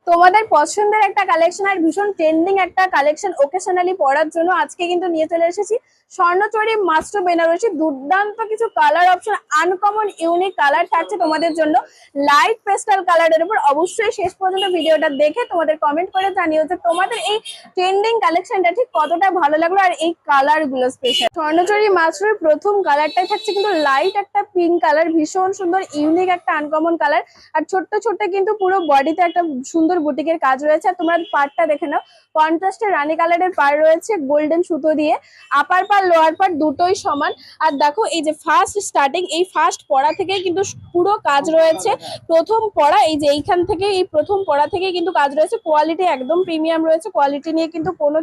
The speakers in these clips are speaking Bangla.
তোমাদের পছন্দের একটা কালেকশন আর ভীষণ ট্রেন্ডিং একটা কালেকশন ওকেশনালি পরার জন্য আজকে কিন্তু নিয়ে চলে এসেছি স্বর্ণচরী মাস্টার বেনারসি। দুর্দান্ত কিছু colour option, uncommon unique colour থাকছে তোমাদের জন্য লাইট পেস্টাল কালারের উপর। অবশ্যই শেষ পর্যন্ত ভিডিওটা দেখে তোমাদের কমেন্ট করে জানিও যে তোমাদের এই ট্রেন্ডিং কালেকশনটা ঠিক কতটা ভালো লাগলো আর এই কালার গুলো স্পেশাল। স্বর্ণচরী মাস্টারের প্রথম কালারটাই থাকছে কিন্তু লাইট একটা পিঙ্ক কালার, ভীষণ সুন্দর ইউনিক একটা আনকমন কালার। আর ছোট্ট ছোট্ট কিন্তু পুরো বডিতে একটা সুন্দর বুটিকের কাজ রয়েছে। আর তোমরা পার্টটা দেখে নাও, কন্ট্রাস্টে রানী কালারের পার রয়েছে গোল্ডেন সুতো দিয়ে, আপার পার লোয়ার পার দুটোই সমান। আর দেখো এই যে ফার্স্ট স্টার্টিং, এই ফার্স্ট পড়া থেকে কিন্তু পুরো কাজ রয়েছে। প্রথম পড়া এই যে এইখান থেকে, এই প্রথম পড়া থেকে কিন্তু কাজ রয়েছে। কোয়ালিটি একদম প্রিমিয়াম রয়েছে, কোয়ালিটি নিয়ে কিন্তু কোনো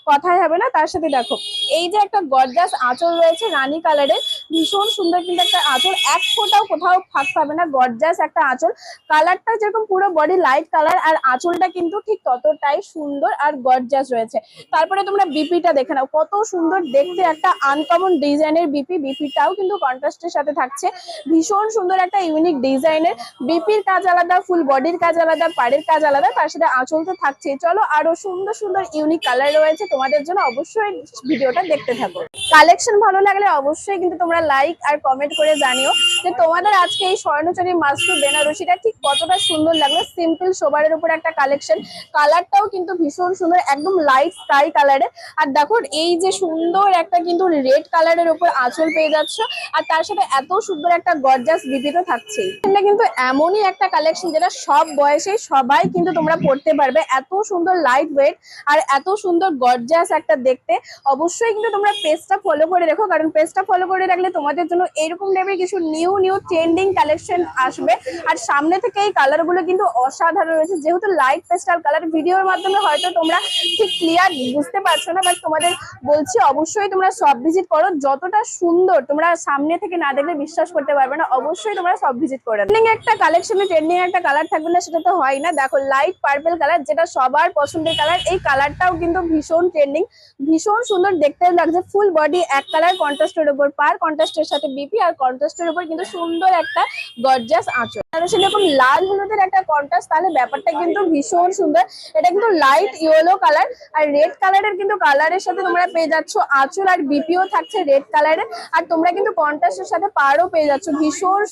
কথাই হবে না। তার সাথে দেখো এই যে একটা গর্জাস আঁচল রয়েছে রানী কালারের, ভীষণ সুন্দর কিন্তু একটা আঁচল, এক ফোঁটাও কোথাও ফাঁক পাবে না, গর্জাস একটা আঁচল। কালারটা যেরকম পুরো বডি লাইট কালার আর আঁচলটা কিন্তু ঠিক ততটাই সুন্দর আর গর্জাস রয়েছে। তারপরে তোমরা বিপিটা দেখে নাও, কত সুন্দর দেখতে একটা আনকমন ডিজাইনের বিপি। বিপিটাও কিন্তু কন্ট্রাস্টের সাথে থাকছে, ভীষণ সুন্দর একটা ইউনিক ডিজাইনের। বিপির কাজ আলাদা, ফুল বডির কাজ আলাদা, পাড়ের কাজ আলাদা, তার সাথে আঁচল তো থাকছেই। চলো আরো সুন্দর সুন্দর ইউনিক কালার রয়েছে তোমাদের জন্য, অবশ্যই ভিডিওটা দেখতে থাকো। কালেকশন ভালো লাগলে অবশ্যই কিন্তু তোমরা লাইক আর কমেন্ট করে জানিও যে তোমাদের আজকে এই স্বর্ণচরী মাস্টার বেনারসিটা ঠিক কতটা সুন্দর লাগলো। সিম্পল সোবারের উপর একটা কালেকশন, কালারটাও কিন্তু ভীষণ সুন্দর, একদম লাইট স্কাই কালারের। আর দেখো এই যে সুন্দর একটা কিন্তু রেড কালারের উপর আঁচল পেয়ে যাচ্ছ, আর তার সাথে এত সুন্দর একটা গর্জাস বিপি তো থাকছেই। এটা কিন্তু এমনই একটা কালেকশন যেটা সব বয়সে সবাই কিন্তু তোমরা পড়তে পারবে, এত সুন্দর লাইট ওয়েট আর এত সুন্দর গর্জাস একটা দেখতে। অবশ্যই কিন্তু তোমরা পেজটা ফলো করে রেখো, কারণ পেজটা ফলো করে রাখলে তোমাদের জন্য এরকম টাইপের কিছু নিউ নিউ ট্রেন্ডিং কালেকশন আসবে। আর সামনে থেকে এই কালার গুলো কিন্তু অসাধারণ রয়েছে, যেহেতু লাইট পেস্টাল কালার, ভিডিওর মাধ্যমে হয়তো তোমরা ঠিক ক্লিয়ার বুঝতে পারছো না, বাট তোমাদের বলছি অবশ্যই তোমরা সব ভিজিট করো। যতটা সুন্দর তোমরা সামনে থেকে না দেখলে বিশ্বাস করতে পারবে না, অবশ্যই তোমরা সব ভিজিট করো। ট্রেন্ডিং একটা কালেকশনে ট্রেন্ডিং একটা কালার থাকবে না সেটা তো হয় না। দেখো লাইট পার্পল কালার, যেটা সবার পছন্দের কালার, এই কালারটাও কিন্তু ভীষণ ট্রেন্ডিং, ভীষণ সুন্দর দেখতে লাগছে। ফুল বডি এক কালার, কন্ট্রাস্টের উপর পার, কন্ট্রাস্টের সাথে বিপি, আর কন্ট্রাস্টের উপর কিন্তু সুন্দর একটা গর্জাস আঁচল। এরকম লাল হলুদের একটা কন্ট্রাস্ট, তাহলে ব্যাপারটা কিন্তু ভীষণ সুন্দর। এটা কিন্তু লাইট ইয়েলো কালার আর রেড কালারের কিন্তু কালারের সাথে তোমরা পেয়ে যাচ্ছ আঁচল, আর বিপিও থাকছে রেড কালারের। আর তোমরা কিন্তু কন্ট্রাস্টের সাথে পাড়ও পেয়ে যাচ্ছ। ভীষণ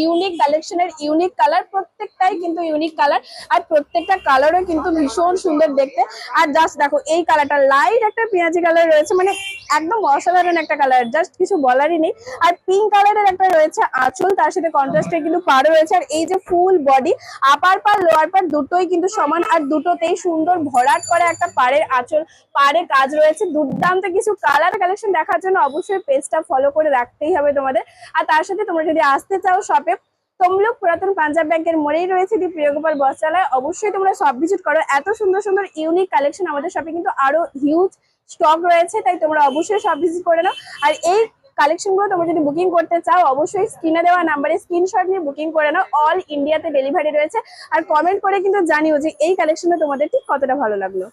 ইউনিক কালেকশনের ইউনিক কালার, প্রত্যেকটাই কিন্তু ইউনিক কালার, আর প্রত্যেকটা কালারও কিন্তু ভীষণ সুন্দর দেখতে। আর জাস্ট দেখো এই কালারটা লাইট একটা পেঁয়াজি কালার রয়েছে, মানে একদম অসাধারণ একটা কালার, জাস্ট কিছু বলারই নেই। আর পিঙ্ক কালারের একটা রয়েছে আঁচল, তার সাথে কন্ট্রাস্টে কিন্তু পাড়ও রয়েছে। আর এই যে ফুল বডি, আপার পার লোয়ার পার দুটোই কিন্তু সমান, আর দুটোতেই সুন্দর ভরাট করা একটা পাড়ের আঁচল, পাড়ে কাজ রয়েছে। দুর্দান্ত কিছু কালার কালেকশন দেখার জন্য অবশ্যই পেজটা ফলো করে রাখতেই হবে তোমাদের। আর তার সাথে তোমরা যদি আসতে চাও শপে, তমলুক পুরাতন পাঞ্জাব ব্যাংকের মোড়েই রয়েছে দি প্রিয়গোপাল বস্ত্রালয়। অবশ্যই তোমরা সব ভিজিট করো, এত সুন্দর সুন্দর ইউনিক কালেকশন আমাদের শপে কিন্তু আরো হিউজ স্টক রয়েছে, তাই তোমরা অবশ্যই সব ভিজিট করে নাও। আর এই কালেকশন গুলো তোমরা যদি বুকিং করতে চাও, অবশ্যই স্ক্রিনে দেওয়া নাম্বারে স্ক্রিনশট নিয়ে বুকিং করে নাও। অল ইন্ডিয়াতে ডেলিভারি রয়েছে। আর কমেন্ট করে কিন্তু জানিও যে এই কালেকশনটা তোমাদের ঠিক কতটা ভালো লাগলো।